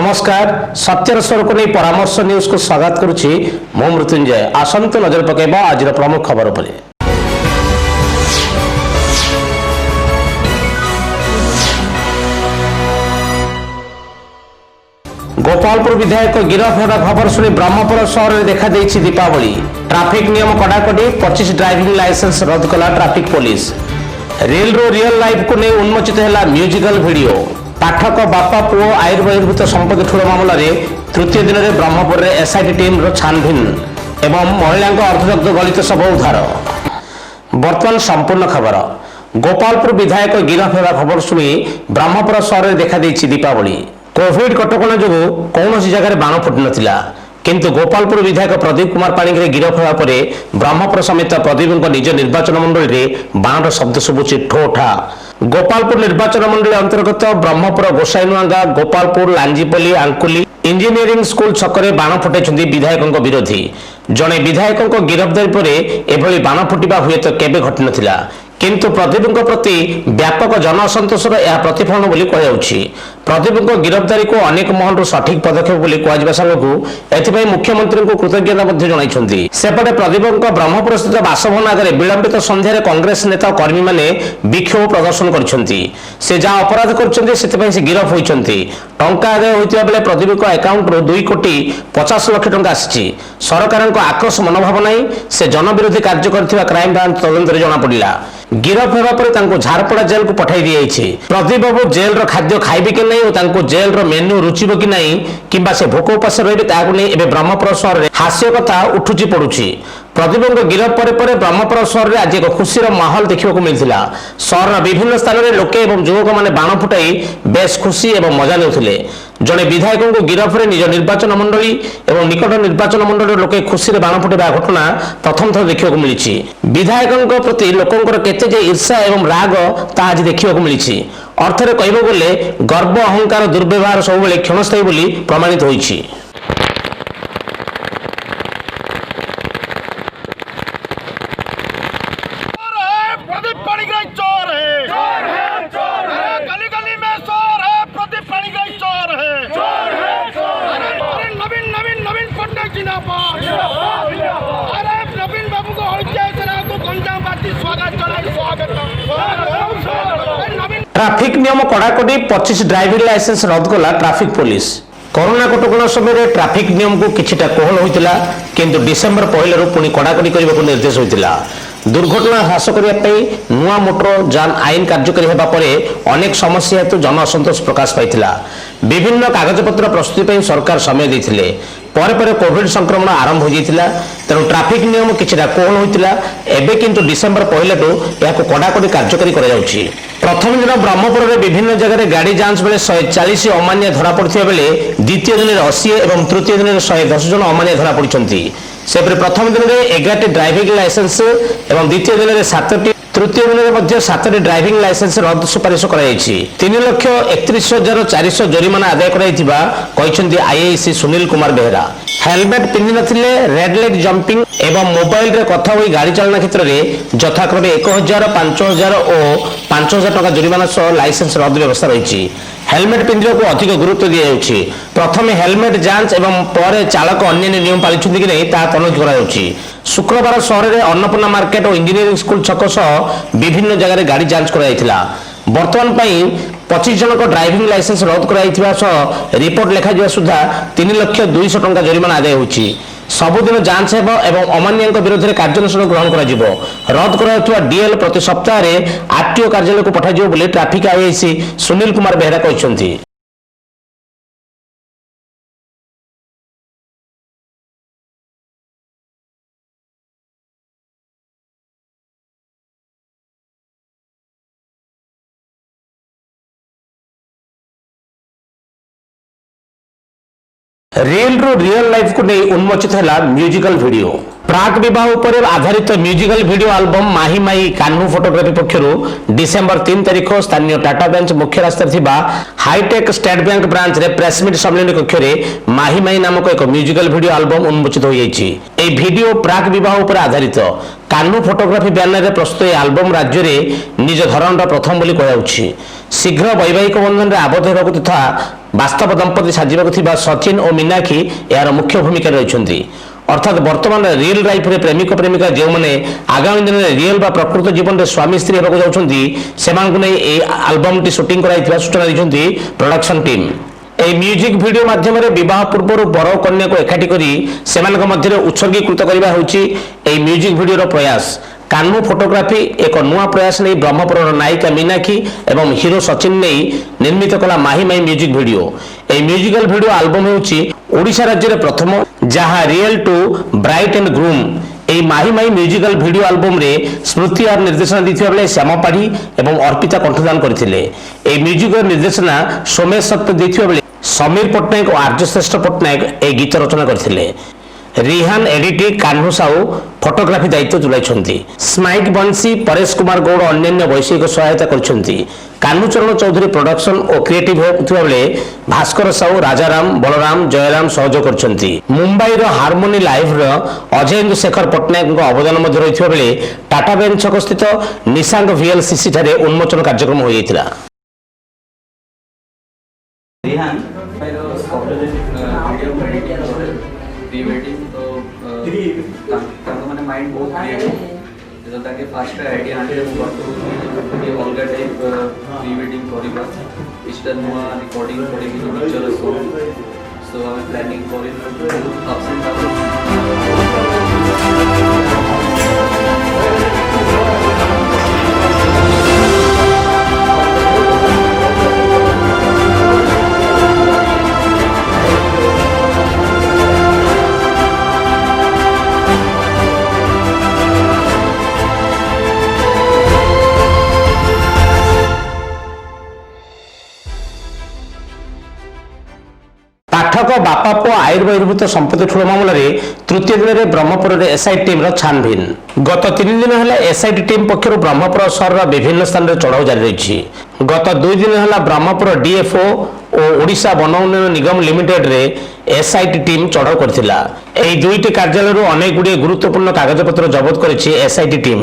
नमस्कार सत्यर स्वर को नहीं परामर्श न्यूज को स्वागत करुछि मो मृत्युंजय। आसंत नजर पकेबा आज प्रमुख खबर पर। गोपालपुर विधायक गिरफ होगा खबर सुनी ब्रह्मपुर सहर में देखा देछि दीपावली। ट्रैफिक नियम कड़ाकड़ी 25 ड्राइविंग लाइसेंस रद्द कला ट्रैफिक पुलिस। रेल रो रियल लाइफ को नहीं उन्मोचित है म्यूजिकल वीडियो। पाठक बापा पुओ आयुर्बहिर्भूत संपत्ति ठूल मामला तृतीय दिन में ब्रह्मपुर में एसआईटी टीम छानभिन एवं महिला अर्धदग्ध गलित शव उद्धार। बर्तमान संपूर्ण खबर। गोपालपुर विधायक गिरफ होगा खबर शुणी ब्रह्मपुर सहर में देखा देछि दीपावली। कोविड कटकणा जो कौन जगह बाण फुटी नाला किंतु गोपालपुर विधायक प्रदीप कुमार पाणिग्राही गिरफ होगा पर ब्रह्मपुर समेत प्रदीप निज निर्वाचन मंडल में बाण शब्द शुभुची ठो ठा। गोपालपुर निर्वाचन मंडल अंतर्गत ब्रह्मपुर गोसाईनुआंगा गोपालपुर लांजीपल्ली आंकुली इंजीनियरिंग स्कूल छकरे बाण फुटाई विधायक विरोधी। जड़े विधायक गिरफ्तारी पर एभली बाण फुटा हुए तो केबे घटी नथिला किंतु प्रदीप प्रति व्यापक जन असंतोषर यह प्रतिफलन बोली कहुछि। प्रदीप गिरफ्तारी को अनेक महलू सठिक पदक्षेप बोली कहुवा सांगकू एथिपाई मुख्यमंत्री को कृतज्ञता जणाइछन्ति। सेपटे प्रदीप ब्रह्मपुर स्थित बासभवन आगे विलंबित संध्यारे कांग्रेस नेता कर्मी माने विक्षोभ प्रदर्शन करछन्ति। से जहाँ अपराध करछन्ति सेथिपाई से गिरफ होइछन्ति। टंका आदाय होइतिबा बेले प्रदीप अकाउंट रो 2 कोटी 50 लाख टंका आसीछि। सरकारक आक्रोश मनोभाव नहीं से जनविरोधी कार्य करथिबा क्राइम ब्रांच तदंतर जना पड़िला। गिरफ होगा पर झारपड़ा जेल को पठाई दी। प्रदीप बाबू जेल रो खाद्य खाइबे कि नहीं जेल रो मेन्यू रुचिब कि नहीं किंबा से भोक उपास रही ब्रह्मपुर सहर में हास्य कथा उठुची पड़ुची। प्रदीप गिरफ पर ब्रह्मपुर सहर में आज एक खुशीर माहौल देखा मिलता। सहर विभिन्न स्थान में लोके युवक मैंने बाण फुटाई बेस खुशी और मजा नेउथिले। जड़े विधायक को गिरफ में निज निर्वाचन मंडली और निकट निर्वाचन मंडल लोके खुशी बाण फुटाइबा घटना प्रथम थर देखा मिली। विधायक प्रति लोकंर केते ईर्षा एवं राग ता आज देखा मिली। अर्थरे कहबो बोले गर्व अहंकार दुर्व्यवहार सब क्षणस्थायी बोली प्रमाणित होइछि। ट्रैफिक नियम कड़ाकड़ी 25 ड्राइविंग लाइसेंस रद्द कला ट्रैफिक पुलिस। कोरोना कटकणा समय ट्रैफिक नियम को किछिटा कोहल होइतिला किंतु डिसेंबर 1 रु पुनी कड़ाकड़ी करने को निर्देश होइतिला। दुर्घटना ह्रास करने नुआ मोटर जान आईन कार्यकारी होगा पर अनेक समस्या हेतु जन असंतोष प्रकाश पाइथिला। विभिन्न कागजपत्र प्रस्तुति सरकार समय देथिले। पर कोविड संक्रमण आरंभ हो जाइतिला तेणु ट्रैफिक नियम किछिटा कोहल होइतिला। एबे किंतु डिसेंबर 1 रु याको कड़ाकड़ी कार्यकारी करा जाउछि। प्रथम दिन ब्रह्मपुर में विभिन्न जगह गाड़ी जांच बेले 140 अमान्य धरा पड़थिबा बेले द्वितीय दिन में 80 और तृतीय दिन में 110 जन अमान्य धरा पड़छन्ति। सेपरि प्रथम दिन में 11 ड्राइविंग लाइसेंस और द्वितीय दिन में 7 तृतीय दिन में 7 ड्राइविंग लाइसेंस रद्द सुपारिश कर 3,31,400 जरिमाना आदाय कर आईआईसी सुनील कुमार बेहरा। हेलमेट पिंधि नथिले, रेड लाइट जंपिंग एवं मोबाइल रे कथा होई गाड़ी चालना क्षेत्र में यथाक्रमे 1,000, 5,000 और 5,000 टका जरिमाना सह लाइसेंस रद्द व्यवस्था रही। हेलमेट पिंधिबा को अधिक गुरुत्व दिया जाउछि। प्रथमे हेलमेट जांच एवं पर चालक अन्य नियम पालिछन्ति कि नहीं ता तनखी करा जाउछि। शुक्रवार सहर में अन्नपूर्णा मार्केट और इंजीनियरिंग स्कूल छक सह विभिन्न जगह गाड़ी जांच कराइथिला। वर्तमान 25 जन को ड्राइविंग लाइसेंस रद्द कर रिपोर्ट लिखा सुधा 3,200,000 टंका जरिमाना आदाय होछि। सबुदिन जांच हेब एवं अमान्य विरोध में कार्यानुष्ठान ग्रहण कर रद्द कर डीएल प्रति सप्ताह आरटीओ कार्यालय को पठाଯିବ बोली ट्रैफिक आईआईसी सुनील कुमार बेहरा कहते। रेल रो रियल लाइफ को नहीं उन्मोचित है म्यूजिकल वीडियो। प्राक विवाह पर आधारित म्यूजिकल वीडियो एल्बम माही माही कान्हू फोटोग्राफी पक्षर डिसेंबर 3 तारिख स्थानीय टाटा बेंच मुख्य रास्ता हाईटेक स्टेट बैंक ब्रांच रे प्रेसमिट सम्मेलन कक्ष में माही माही नामक एक म्यूजिकल वीडियो एल्बम उन्मोचित हो जाइछि। ए वीडियो प्राक विवाह पर आधारित कान्हू फोटोग्राफी बैनर रे प्रस्तुत एल्बम राज्य रे निज धरणर प्रथम बोली कहुछि। शीघ्र वैवाहिक बंधन में आबद्ध होगा तथा बास्तव दंपति साजिबा सचिन और मीनाक्षी यार मुख्य भूमिका रही। अर्थात वर्तमान रियल लाइफ रे प्रेमिक प्रेमिका जो मैंने आगामी दिन में रियल बा प्रकृत जीवन में स्वामी स्त्री होगा जाउछंती सेमानकु नै ए एल्बम टी शूटिंग कराइथिबा सूचना दैछंती प्रोडक्शन टीम। ए म्यूजिक वीडियो माध्यम विवाह पूर्व बर कन्या को एकाठी करी सेमानक मध्य उत्सर्गीकृत करबा होउची ए म्यूजिक वीडियो प्रयास। कान्हू फोटोग्राफी एक नुआ प्रयास नहीं ब्रह्मपुर नायिका मीनाक्षी एवं हीरो सचिन नहीं निर्मित कला माही माही म्यूजिक वीडियो। ए म्यूजिकल वीडियो एल्बम होउची ओडिशा राज्य रे प्रथम जहां real to bride and groom. ए Mahi Mahi musical video album रे स्मृति और निर्देशना दैथिबा बेले श्याम पाढ़ी एवं अर्पिता कंठदान करथिले। ए म्यूजिकल निर्देशना सोमेश सत्य दैथिबा बेले समीर पट्टनायक और आर्य श्रेष्ठ पट्टनायक ए गीत रचना करथिले। रिहान एडिटिंग कान्हू साहू फोटोग्राफी दायित्व तुलाई। स्माइक बंसी परेश कुमार गौड़ अन्य वैषयिक सहायता करछंती। कान्हू चरण चौधरी प्रोडक्शन और क्रिएटिव होता बेले भास्कर साहू राजाराम बलराम जयराम सहयोग करछंती। मुंबई रो हार्मोनी लाइव रो अजय शेखर पट्टनायक अवदान मध्य रही बेले टाटा बेन छक स्थित निशांग VLCC ठारे उन्मोचन कार्यक्रम हो जाइतिला। मैंने माइंड बहुत क्रिएटिव जो ताकि फास्ट आइडिया आने को करतो ये अलग टाइप प्री वेडिंग करबा इस्टा नुआ रिकॉर्डिंग करेगी जो पिक्चर सो हम प्लानिंग करे पाठक बापा पु आयुर्बहिर्भूत संपत्ति ठूल मामलें तृतीय दिन में ब्रह्मपुर एसआईटी टीम छानभिन। गत 3 दिन है एसआईटी टीम पक्षर ब्रह्मपुर सहर विभिन्न स्थान में चढ़ाऊ जारी रही। गत 2 दिन है ब्रह्मपुर डीएफओ और ओडिशा वन उन्नयन निगम लिमिटेड रे एसआईटी टीम चढ़ाऊ करथिला। एही दुईटी कार्यालय अनेक गुड़िए गुरुत्वपूर्ण कागजपत्र जबत करिछि एसआईटी टीम।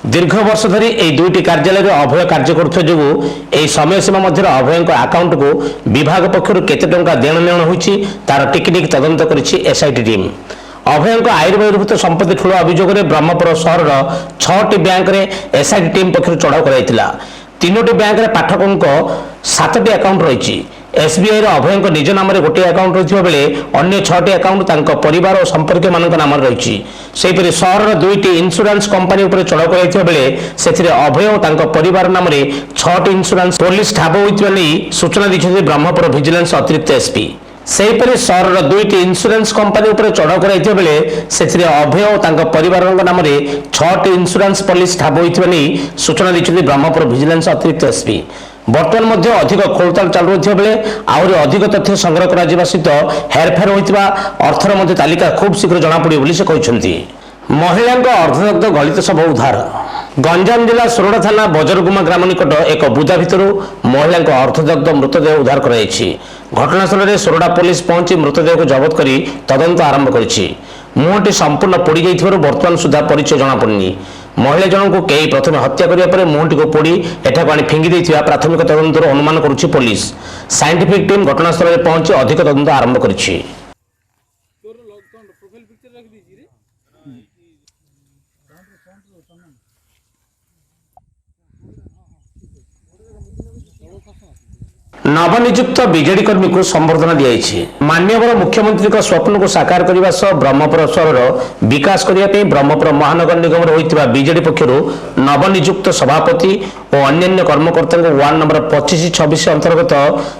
दीर्घ वर्ष धरी एही दुईटी कार्यालय अभय कार्य करुवा जो एही समय सीमा मध्य अभय आकाउंट को विभाग पक्षर केते टंका देण नेण होइछि तार टेक्निक तदंत करिछि एसआईटी टीम। अभय आयुर्बहिर्भूत संपत्ति ठूल अभियोग में ब्रह्मपुर सहर 6टी बैंक रे एसआईटी टीम पक्षर चढ़ाऊ कराइथिला। 3टी बैंक रे पाठकों 7टी अकाउंट रही। एसबीआई अभय निज नाम गोटे अकाउंट रही बेले अन्य 6टी अकाउंट परिवार और संपर्क मान नाम रही। सेहीपरि सहर 2टी इंश्योरेंस कंपनी उपर चढ़ाऊ कराइथिबा बेले सेथिरे अभय और परिवार नाम 6टी इंश्योरेंस पॉलिसी ठाब होइतिबा नै सूचना दैछथि ब्रह्मपुर विजिलेंस अतिरिक्त एसपी। सेहीपरि सहर 2टी इंश्योरेंस कंपनी उपर चढ़ाऊ कराइथिबा बेले सेथिरे अभय और परिवार नाम 6टी इंश्योरेंस पॉलिसी ठाब होइतिबा नै सूचना दैछथि ब्रह्मपुर विजिलेंस अतिरिक्त एसपी। बर्तमान मध्य अधिक खोलताल चालू रही बेले आहरी अधिक तथ्य संग्रह करा सहित हेरफेर होता अर्थर मध्य तालिका खूब शीघ्र जना पड़े बोली से कहते। महिला अर्धदग्ध गलित शव उद्धार। गंजाम जिला सोरडा थाना बजरगुमा ग्राम निकट एक बुदा भितर महिला अर्धदग्ध मृतदेह उद्धार कर घटनास्थल में सोरडा पुलिस पहुंची मृतदेह को जबत कर तदंत आरंभ कर मुहटी संपूर्ण पोड़ी जाइथिबारु वर्तमान सुधा परिचय जना पड़नी। महिला जनक को कई प्रथम हत्या करिया परे मुहटी को पोड़ी एठाक आनी फिंगी दैथिबा प्राथमिक तदंतर अनुमान करुछि पुलिस। साइंटिफिक टीम घटनास्थल में पहुंची अधिक तदंत आरंभ करिछि। नवनियुक्त बीजेडी कर्मी को संबर्धना दी। माननीय मुख्यमंत्री का स्वप्न को साकार करने सह ब्रह्मपुर सहर विकास करने ब्रह्मपुर महानगर निगम होता बीजेडी पक्षर नवनियुक्त सभापति और अन्य कर्मकर्ता वार्ड नंबर 25-26 अंतर्गत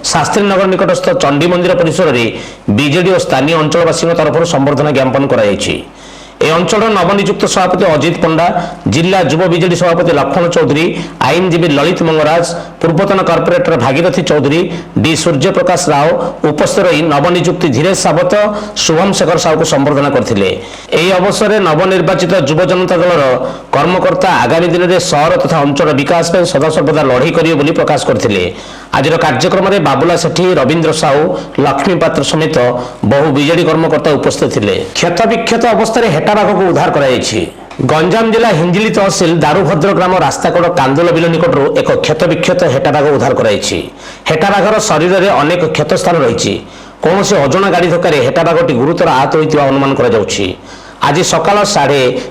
शास्त्री नगर निकटस्थ चंडी मंदिर परिसर में बीजेडी और स्थानीय अंचलवासी तरफ संबर्धना ज्ञापन कर अंचल नवनियुक्त सभापति अजित पंडा, जिला युव बीजेडी सभापति लक्ष्मण चौधरी, आईनजीवी ललित मंगराज, पूर्वतन कॉर्पोरेटर भागीरथी चौधरी, डी सूर्य प्रकाश राव उपस्थित रही नवनियुक्ति धीरेश सावत, शुभम शेखर साहू को संबर्धना करथिले। एही अवसर में नवनिर्वाचित युव जनता दलर कर्मकर्ता आगामी दिन में सहर तथा अंचल विकास में सदासर्वदा लड़ई करिवे बोली प्रकाश करथिले। आज कार्यक्रम में बाबुला सेठी, रवींद्र साहू, लक्ष्मी पात्र समेत बहु बीजेडी कर्मकर्ता उपस्थित थिले। क्षत विक्षत अवस्था हेटा बाघ को उद्धार कराଯାଇଛି। गंजाम जिला हिंजिली तहसिल दारुभद्र ग्राम रास्ताकड़ कांदुल बिल निकटू एक क्षतविक्षत हेटाबाघ उद्धार कराई। हेटाबाघर शरीर में अनेक क्षतस्थान रही। कौन अजणा गाड़ी धक्कर हेटाबाघटी गुरुतर आहत होता अनुमान कर। आज सकाल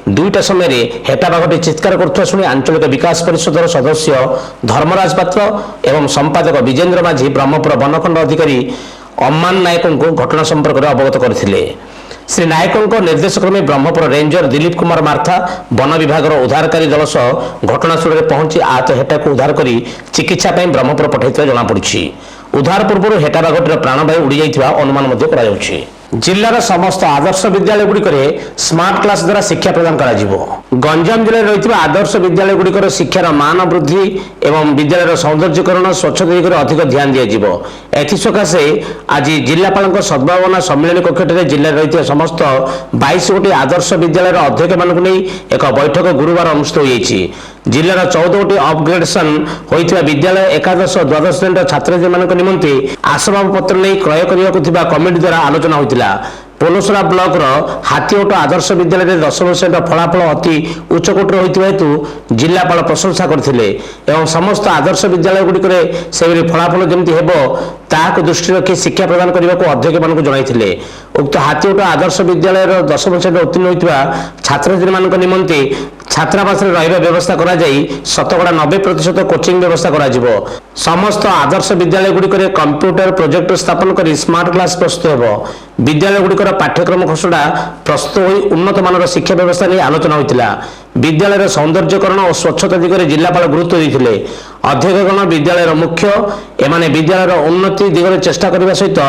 2:30 समय हेटाबाघटी चित्कार करुवा शुणी आंचलिक विकास परिषदर सदस्य धर्मराज पात्र एवं संपादक विजेन्द्र माझी ब्रह्मपुर बनखंड अधिकारी अम्मान नायक को घटना संपर्क में अवगत करथिले। श्री नायकों निर्देशक्रमे ब्रह्मपुर रेंजर दिलीप कुमार मार्था वन विभाग उद्धारकारी दल सह घटनास्थल में पहुंची आहत हेटा को उद्धार कर चिकित्सा ब्रह्मपुर पठाई जमापड़ी। उद्धार पूर्व हेटाबाघटीर प्राणवायु उड़ी जाइथिबा अनुमान कर। जिलार समस्त आदर्श विद्यालय गुड़िक स्मार्ट क्लास द्वारा शिक्षा प्रदान करा जिवो। गंजाम जिले में रही आदर्श विद्यालय गुड़िकर शिक्षार मान वृद्धि एवं विद्यालय सौंदर्यकरण स्वच्छता दिगरे अधिक ध्यान दिया। एसकाशे आज जिलापाल सद्भावना सम्मिलन कक्ष जिले में रही समस्त 22 गोटी आदर्श विद्यालय अध्यक्ष मानक नहीं एक बैठक गुरुवार अनुष्ठित होती। जिलार 14 गोटी अपग्रेडेसन होता विद्यालय एकादश द्वादश श्रेणी छात्र निमंते आसबाबपत्र नहीं क्रय करने कमिटी द्वारा आलोचना होता। पोलोसरा ब्लॉक हाथीओट आदर्श विद्यालय में 10 श्रेणी फलाफल अति उच्चकोटर होता हेतु जिलापाल प्रशंसा करथिले एवं समस्त आदर्श विद्यालय गुड़िक से फलाफल जमी हेब ताक दृष्टि रखी शिक्षा प्रदान करने को अध्यक्ष मानक जणाइथिले। उक्त हाथीओट आदर्श विद्यालय 10 श्रेणी उत्तीर्ण होता छात्र मान निमंते छात्रावास रहा व्यवस्था करा जाई 90% कोचिंग व्यवस्था करा जिवो। समस्त आदर्श विद्यालय गुड़िक कंप्यूटर प्रोजेक्टर स्थापन कर स्मार्ट क्लास प्रस्तुत हेब। विद्यालय गुड़िकर पाठ्यक्रम खसड़ा प्रस्तुत हो उन्नत मानर शिक्षा व्यवस्था नहीं आलोचना होता। विद्यालय सौंदर्यकरण और स्वच्छता दिगरे जिलापाल गुरुत्व देते। अध्यक्षगण विद्यालय मुख्य एमाने विद्यालय उन्नति दिगरे चेष्टा करने सहित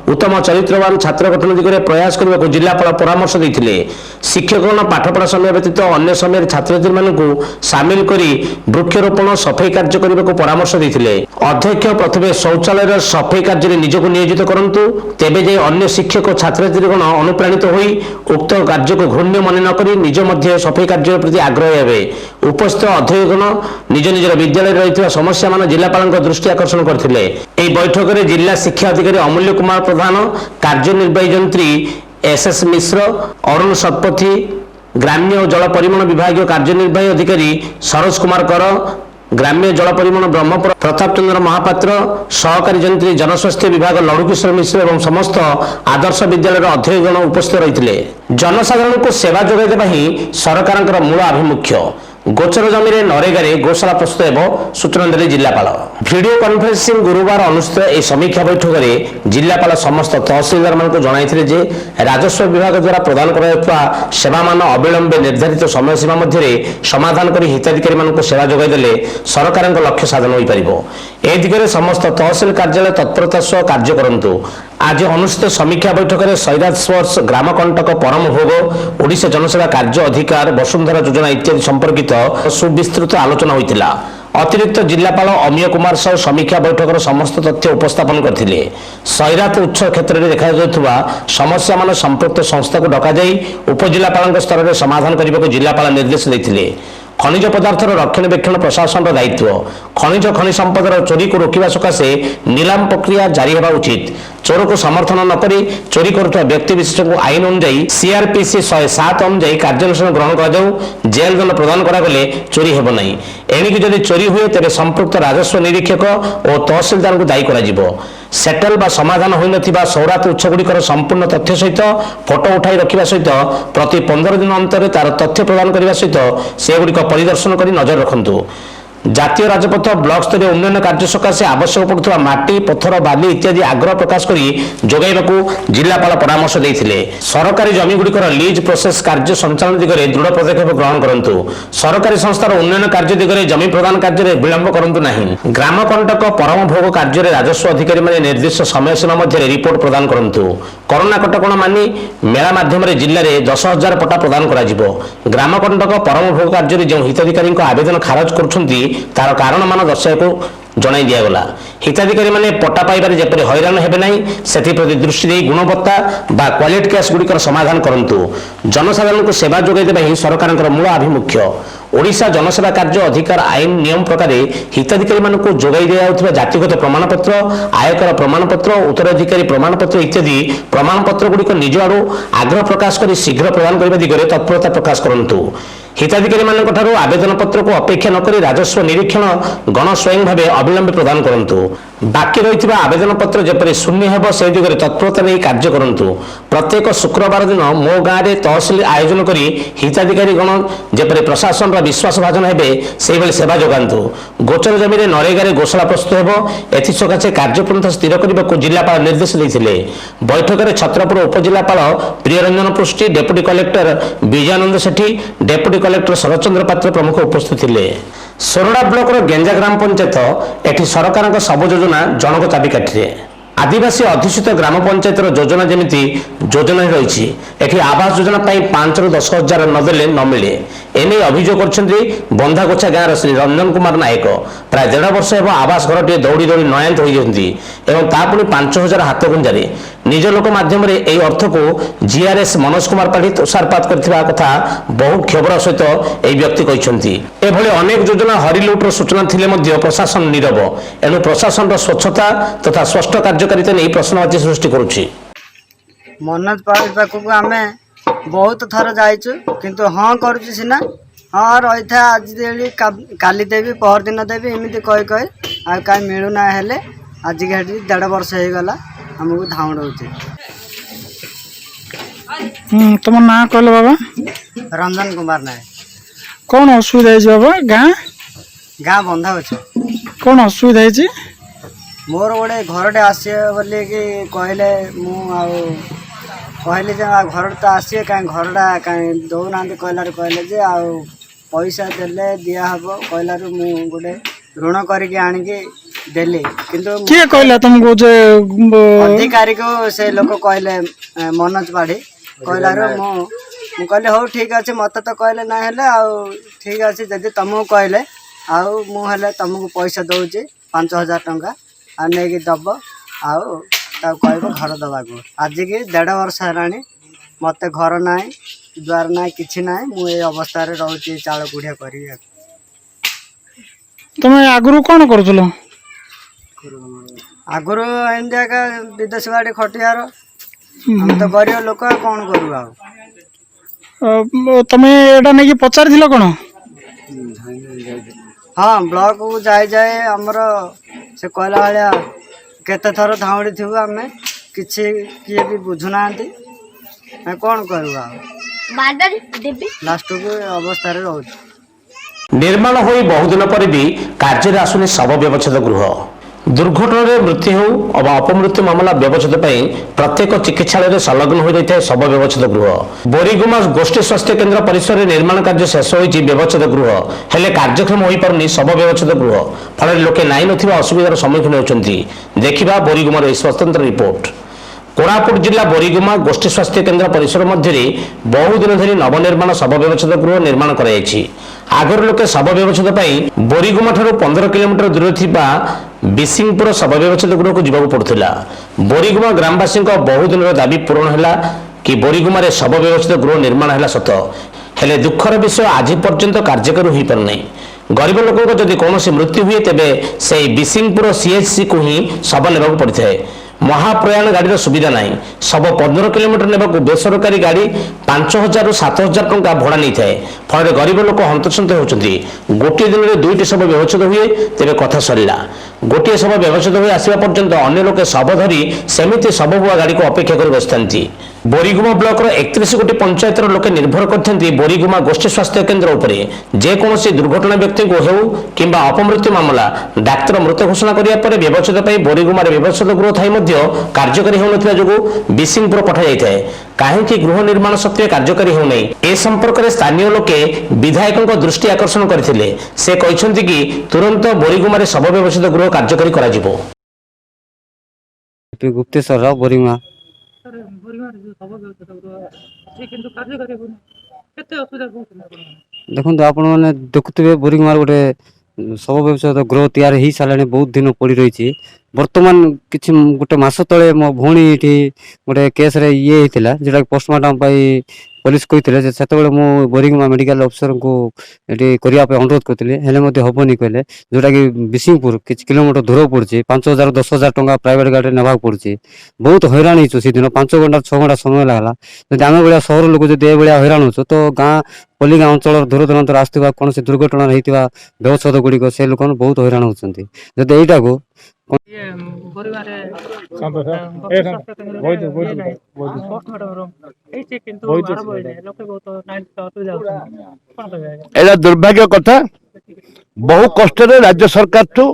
उत्तम चरित्रवान छात्र गठन दिगरे प्रयास करने को जिलापाल परामर्श देते। शिक्षकगण पाठपढ़ा समय व्यतीत अन्य समय छात्र मानू सामिल कर वृक्षरोपण सफाई कार्य करने को परामर्श देते। अध्यक्ष प्रथमे शौचालय सफाई कार्य निजक नियोजित करंतु तेबे जे अन्य शिक्षक छात्रगण अनुप्राणित होई उक्त कार्य को घृण्य मन नक निज मध्य सफाई कार्य प्रति आग्रह हे। उपस्थित अध्यक्षगण निज निजर विद्यालय रही समस्या मान जिलापाल दृष्टि आकर्षण करथिले। एही बैठक में जिला शिक्षा अधिकारी अमूल्य कुमार प्रधान, कार्यनिर्वाही जंत्री एसएस मिश्र, अरुण शतपथी, ग्राम्य जल परिमल विभाग कार्यनिर्वाही अधिकारी सरोज कुमार कर, ग्राम्य जल परिमल ब्रह्मपुर प्रताप चंद्र महापात्र, सहकारी जंत्री जनस्वास्थ्य विभाग लड़ुकिशोर मिश्र एवं समस्त आदर्श विद्यालय अध्यक्षगण उपस्थित रही। जनसाधारण को सेवा जोगाइदेवा ही सरकार मूल आभिमुख्य। गोचर जमी नरेगा गौशाला प्रस्तुत एवं सूचना देले जिलापाल। वीडियो कॉन्फ्रेंसिंग गुरुवार अनुष्ठित यह समीक्षा बैठक में जिलापाल समस्त तहसीलदार मान जणाइथिले जे राजस्व विभाग द्वारा प्रदान करायाउଥିବା सेवा मान अविलंबे निर्धारित समय सीमा मध्य समाधान कर हिताधिकारी मान सेवा जोगाई देले सरकार लक्ष्य साधन हो पारिबो। ए दिगरे समस्त तहसील कार्यालय तत्परता सह कार्य करंतु। आज अनुष्ठित समीक्षा बैठक में सैराज स्पर्श ग्राम कंटक परम भोग ओडिशा जनसेवा कार्य अधिकार वसुंधरा योजना इत्यादि संपर्कित सुविस्तृत आलोचना होता। अतिरिक्त जिलापाल अमीय कुमार सह समीक्षा बैठक समस्त तथ्य उपस्थापन करथिले। सैरात उच्च क्षेत्र में देखा समस्या मान संपृक्त संस्था को डकाई उपजिलापाल स्तर में समाधान करने को जिलापाल निर्देश देते। खनिज पदार्थर रक्षणाबेक्षण प्रशासन दायित्व। खनिज खनि संपदर चोरी को रोकवा सकाशे नीलाम प्रक्रिया जारी होगा उचित। चोर को समर्थन नक चोरी करुवा व्यक्ति विशेष को आईन अनुजाई सीआरपीसी 107 अनुजाई कार्यानुष्ठान ग्रहण कर जेल दंड प्रदान करागले चोरी हेब नहीं। एणिक जदि चोरी हुए तेरे संपृक्त राजस्व निरीक्षक और तहसीलदार को दायी करा सेटल बा समाधान होई नथिबा सौरात उत्स गुड़िकर संपूर्ण तथ्य सहित फोटो उठाई रखा सहित प्रति 15 दिन अंतर तार तथ्य प्रदान करने सहित से गुड़िक परिदर्शन कर नजर रखु। जातीय राजपथ ब्लॉक स्तरीय उन्नयन कार्य सकाशे आवश्यक पड़ुवा माटी पत्थर बाली इत्यादि आग्रह प्रकाश कर जोगाइबाकू जिलापाल परामर्श देते। सरकारी जमी गुड़िकर लीज प्रोसेस कार्य संचालन दिगरे दृढ़ पदक्षेप ग्रहण करंतु। सरकारी संस्थार उन्नयन कार्य दिगरे जमी प्रदान कार्य विलंब करंतु नहीं। ग्राम कंटक परम भोग कार्य राजस्व अधिकारी माने निर्दिष्ट समय सीमा मध्य रिपोर्ट प्रदान करंतु। कोरोना कटकणा मानि मेला माध्यम जिले में 10,000 पट्टा प्रदान करा जिवो। ग्राम कंटक परम भोग कार्य जो हिताधिकारी आवेदन खारज करुछंती तार कारण मान दर्शाइको जणाई दिगला। हिताधिकारी माने पट्टा पाइबारे जेपरि हैरान हेबे नाही सेथिप्रति दृष्टि देई गुणवत्ता बा क्वालिटी केस गुड़िकर समाधान करंतु। जनसाधारण को सेवा जोगाई देबा ही सरकारक मूल आभिमुख्य। ओडिशा जनसेवा कार्य अधिकार आईन नियम प्रकार हिताधिकारी मानक जोगाई दिया जातिगत प्रमाणपत्र, आयकर प्रमाणपत्र, उत्तराधिकारी प्रमाणपत्र इत्यादि प्रमाणपत्र गुड़िक निज आड़ आग्रह प्रकाश कर शीघ्र प्रदान करने दिगरे तत्परता प्रकाश करंतु। हिताधिकारी मानक ठारू आवेदन पत्र को अपेक्षा न करी राजस्व निरीक्षण गण स्वयं भावे अविलंबे प्रदान करंतु। बाकी रही आवेदन पत्र जेपरि शून्य हेब से दिगरे तत्परता नहीं कार्य करंतु। प्रत्येक शुक्रवार दिन मो गाँव में तहसिल आयोजन करी हिताधिकारी गण जेपरि प्रशासन विश्वास भाजन हेबे से भली सेवा जोगांतु। गोचर जमी में नरेगा घोषणा प्रस्तुत हेब एसकाशे कार्यपंथा स्थिर करने को जिलापाल निर्देश देते। बैठक में छत्रपुर उपजिलापाल प्रियरंजन पृष्टि, डेप्यूटी कलेक्टर विजयानंद सेठी, डेप्यूटी कलेक्टर शरचंद्र पात्र प्रमुख उपस्थित थे। सोरडा ब्लॉक गेंजा ग्राम पंचायत एटी सरकार सब योजना जनक चाबिकाठी। आदिवासी अध्युषित ग्राम पंचायत योजना जमी योजना रही एटी आवास योजना 5 ରୁ 10 हजार नदेले न मिले एने अभियोग कर बंधागोछा गाँव श्री रंजन कुमार नायक। प्राय 1.5 वर्ष हेब आवास घर टे दौड़ी दौड़ी नयांत होती 5,000 हाथ गुंजारे निज लोक माध्यम यही अर्थ को जीआरएस मनोज कुमार पाढ़ी तुषारपात करथिबा कथा बहु क्षोभर सहित यही व्यक्ति कहते। एभली अनेक योजना हरिलुट्र सूचना थिले मध्य प्रशासन नीरव। एणु प्रशासन स्वच्छता तथा स्पष्ट कार्यकारिता नहीं प्रश्नवाची सृष्टि करुछि। मनोज पाढ़ी पाखक आम बहुत थर जाइचु किंतु हाँ करुछि सिना हाँ रही था आज देली काली देवी पहर दिन देवी एमती कही कही आ कहीं मिलूना हेले आज 1.5 वर्ष हो गला हमको धाउण होचे। तुम ना कहल बाबा? रंजन कुमार नायक। कौन असुविधा है बाबा? गाँ बंधा अच्छे। कौन असुविधा है? मोर गोटे घरटे आसे बोली कि कहले कहली घर तो आसे कहीं घरटा कहीं दौना कहलार कहले जे आ पैसा देले दिया हम कहलार मु गोटे ऋण करके आणिकी देली किंतु किए कहला तुमको जे अधिकारी को से लोक कहले मनोज पाढ़ी कहलार मु कहले हो ठीक अच्छे मत तो कहले ना हेले आ ठीक अच्छे जदि तुमको कहले आउ मु हेले तुमको पैसा दौची 5,000 टंका आ नहीं दब आउ कह घर दबा को आज की 1.5 वर्ष है मत घर ना द्वार ना कि ना मुझे अवस्था रोचे चाल कुड़िया कर। तुम आगु कौन कर आगु एमती विदेश बाड़ी खटियार हम तो गरीब लोक कौन करू तुम एटा नहीं पचार कौन? हाँ ब्लॉक को जाए जाए आमर से कहला भाया केते थर धाउड़ी थी आम कि किए भी बुझुना कौन करू लास्ट को अवस्था रोच। निर्माण हो बहुदिन पर भी कार्य आसुनी शव व्यवच्छेद गृह। दुर्घटन मृत्यु हो अथवा अपमृत्यु मामला व्यवच्छेद प्रत्येक चिकित्सालय संलग्न हो रही है शव व्यवच्छेद गृह। बोरीगुमा गोष्ठी स्वास्थ्य केन्द्र परिसर में निर्माण कार्य शेष होती व्यवच्छेद गृह हेले कार्यक्षम हो पारनी शव व्यवच्छेद गृह फल लोके नाई नथिबा असुविधार सम्मुखीन होती। देखा बोरीगुमार एक स्वतंत्र रिपोर्ट। कोरापुट जिला बोरीगुमा गोष्ठी स्वास्थ्य केन्द्र परिसर मध्य बहुदिन धरी नवनिर्माण शव व्यवच्छेद गृह निर्माण कर आगर लोके शव व्यवच्छेद बोरीगुमा ठारू 15 किलोमीटर दूर थिबा बिसिंगपुर शव व्यवच्छेद गृह को जीवाक पड़ुथिला। बोरीगुमा ग्रामवासी बहुदिन दाबी पूरण है कि बोरीगुमार शव व्यवच्छेद गृह निर्माण है सत हेले दुखर विषय आज पर्यंत कार्यकारी हो पारना। गरीब लोक जदि कौन मृत्यु हुए तेबे से बिसिंगपुर सीएचसी को ही शव नेबाक पड़ता है। महाप्रयाण गाड़ी सुविधा ना सब 15 किलोमीटर ने बेसरकारी गाड़ी 5,000 ରୁ 7,000 टंका भड़ा नहीं थाए फल गरीब लोक हंतसंत होती। गोटे दिन में 2टी शव व्यवच्छेद हुए तेरे कथा सरला। गोटे शव व्यवच्छेद हुए आसवा पर्यंत अन्य लोके शव धरी सेमिति शव बुआ गाड़ी को अपेक्षा कर बसता। बोरीगुमा ब्लॉक 31 गोटी पंचायत लोके निर्भर करते बोरीगुमा गोष्ठी स्वास्थ्य केन्द्र उपरे जेकोसी दुर्घटना व्यक्ति को हो कि अपमृत्यु मामला डाक्तर मृत घोषणा करने पर व्यवच्छेद बोरीगुमार व्यवच्छेद गृह थाई कार्यकारी होता जो बिसिंगपुर पठा जाए कहीं गृह निर्माण सत्वे कार्यकारी होना ए संपर्क में स्थानीय लोके विधायकों दृष्टि आकर्षण करते से कहते कि तुरंत बोरीगुमार शव व्यवच्छेद गृह कार्यकारी करा। गुप्तेश्वर बोरीगुमा देखो आपण मैंने देखुवे बोरीगुमार गोटे शव व्यवसाय गृह तैयार हो सारे बहुत दिन पड़ रही बर्तमान किसी गोटे मस तले मो भौणी ये गोटे केस ये होता जोटा पोस्टमार्टम पुलिस कहते से बोरिंगमा मेडिकल अफिसर को ये करने अनुरोध करते हेनी कहले जोटा कि बिसिंगपुर किसी किलोमीटर दूर पड़ी 5,000 10,000 टंका प्राइवेट गाड़ी ने पड़ी बहुत हैरान हो से दिन 5 घंटा 6 घंटा समय लगला जब आम भाया सहर लोक जो ये हैरान हो तो गाँ पल्ली गाँ अंचल दूर दूरांत आसवा कौन दुर्घटना होता व्यवसाय गुड़िक से लोक बहुत हैरान होती जब यहीटा को एला दुर्भाग्य कथा बहु कष्ट राज्य सरकार ठू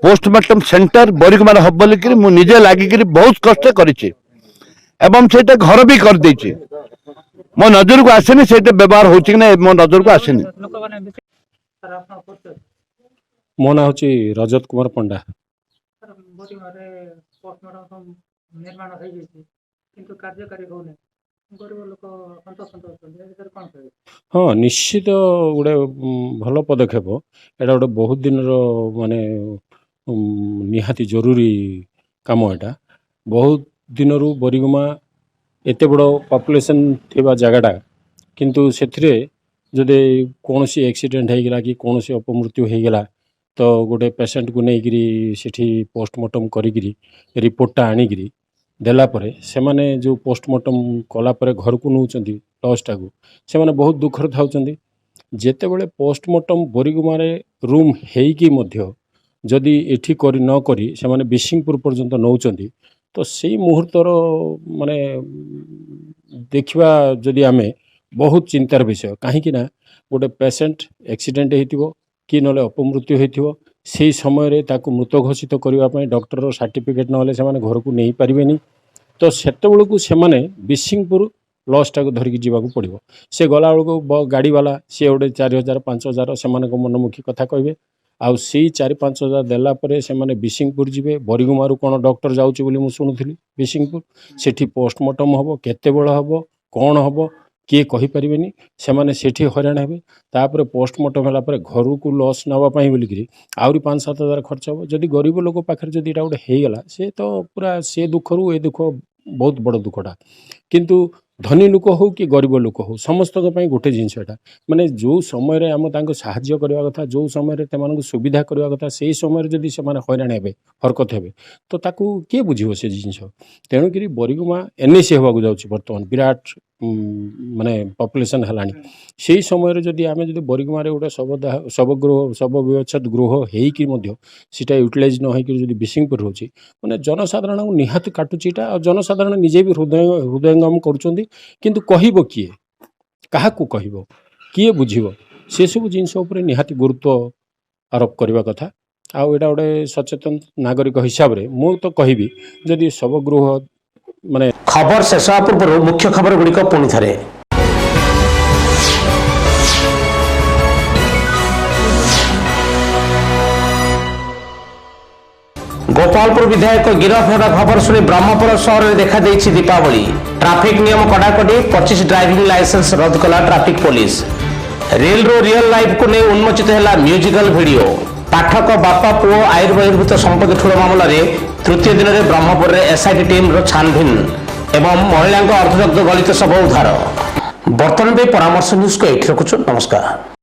पोस्टमार्टम सेंटर बोरिगमार हम बोलिक निजे लगिक बहुत कष्ट करी एवं से घर भी कर देछि मो नजर को आसेनी से व्यवहार हो मो नजर को आसेनी मो ना हूँ रजत कुमार पंडा हाँ निश्चित गोटे भल पदक्षेप एटा गोटे बहुत दिन माने निहाती जरूरी काम एटा बहुत दिन बोरिगमा एते बड़ पॉपुलेशन थिबा जगहटा किंतु सेथिरे जदि कौन सी एक्सीडेंट होगला कि कौन सी अपमृत्यु होगला तो गोटे पेसेंट को लेकिन सेठी पोस्टमार्टम करी रिपोर्टा आनिकी देला परे से माने जो पोस्टमार्टम कला परे घर को नौचंदी लॉसटा को से माने बहुत दुखर थाउचंदी जेते बेले पोस्टमार्टम बोरिगुमारे रूम हेइकी मध्य जदि एठी करी न करी से माने बिसिंगपुर पर्यंत नौचंदी तो सेई मुहूर्तर माने देखिबा जदि आमे बहुत चिंतार विषय कहीं ना गोटे पेसेंट एक्सीडेंट होइतिबो कि नले अपमृत्यु होइतिबो से समय रे ताकू मृत घोषित करने डॉक्टर सर्टिफिकेट ना से घर को नहीं पारे तो सेत बेलू से बिसिंगपुर लॉसटा को धरिकी जावाक पड़ो से गला बेलू गाड़ी वाला सी गोटे 4,000 5,000 से मनमुखी कथा कहे आउ सी 4-5 हजार देलापर से बिसिंगपुर जी बोरिगुमारू कौन डॉक्टर जाऊँच बोली शुणुली बिसिंगपुर सेठी पोस्टमार्टम हम केते बेल हम कौन हम किए कहीपरेनि से हैरान हे तापर पोस्टमार्टम है घर को लॉस नावाई बोलिकी आहरी 5-7 हजार खर्च हम जदि गरीब लोक पाखे जदि गोटे होगला से तो पूरा से दुख रू ए दुख बहुत बड़ दुखटा किंतु धनी लोक हो कि गरीब लोक हो समस्त गोटे जिनस माने जो समय आम साहाय्य करवा कथा जो समय सुविधा करवा कथा से समय जदि से हैरान हे हरकत हे तो ताकू किए बुझे से जिनस तेणुक बोरिगुमा एनएसी होगा जाऊँगी बर्तमान विराट माने पॉपुलेशन है से समय जदि आम जब बोरिगुमारे गोटे शव व्यवच्छेद गृह होटा यूटिलाइज न होकर बिसिंगपुर रोचे मैंने जनसाधारण को निहाती काटुची और जनसाधारण निजे भी हृदयंगम करुँच किंतु कहब किए क्या कहब किए बुझब से सब जिनस निहाती गुरुत्व आरोप करने कथा आउ एटा गोटे सचेतन नागरिक हिसाब से मु तो कहबी जदि शव गृह माने खबर शेष पूर्व मुख्य खबर गुड़िक पुणी थे। गोपालपुर विधायक गिरफ होगा खबर शुणी ब्रह्मपुर सहर में देखा देछि दीपावली ट्रैफिक नियम कड़ाकड़ी 25 ड्राइविंग लाइसेंस रद्द कला ट्रैफिक पुलिस रेल रो रियल लाइफ को नहीं उन्मोचित है म्यूजिकल वीडियो पाठक बापा पुओ आयुर्बहिर्भूत संपत्ति ठूल मामलें तृतीय दिन में ब्रह्मपुर में एसआईटी टीम छानभिन एवं महिला अर्धदग्ध गलित शव उद्धार। बर्तमान परामर्श न्यूज को ये रखुछु। नमस्कार।